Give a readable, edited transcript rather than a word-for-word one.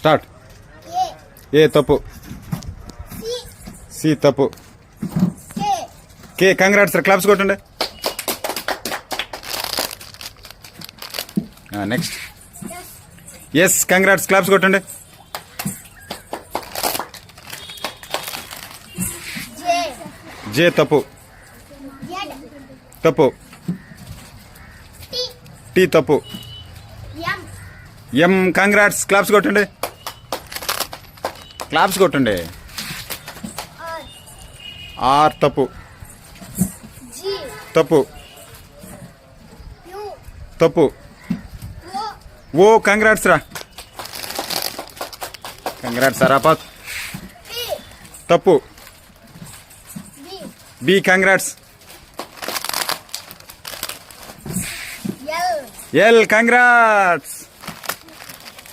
Start. ఏ తప్పు. C తప్పు. K congrats sir, claps కొట్టండి. నెక్స్ట్. ఎస్ కంగ్రాట్స్, క్లాప్స్ కొట్టండి. జే తప్పు. తప్పు. టీ తప్పు. ఎం కంగ్రాట్స్, క్లాప్స్ కొట్టండి. క్లాప్స్ కొట్టండి. ఆర్ తప్పు. తప్పు. తప్పు. ఓ కంగ్రాట్స్ రా. కంగ్రాట్స్ అరాపత్. తప్పు. B congrats. L congrats.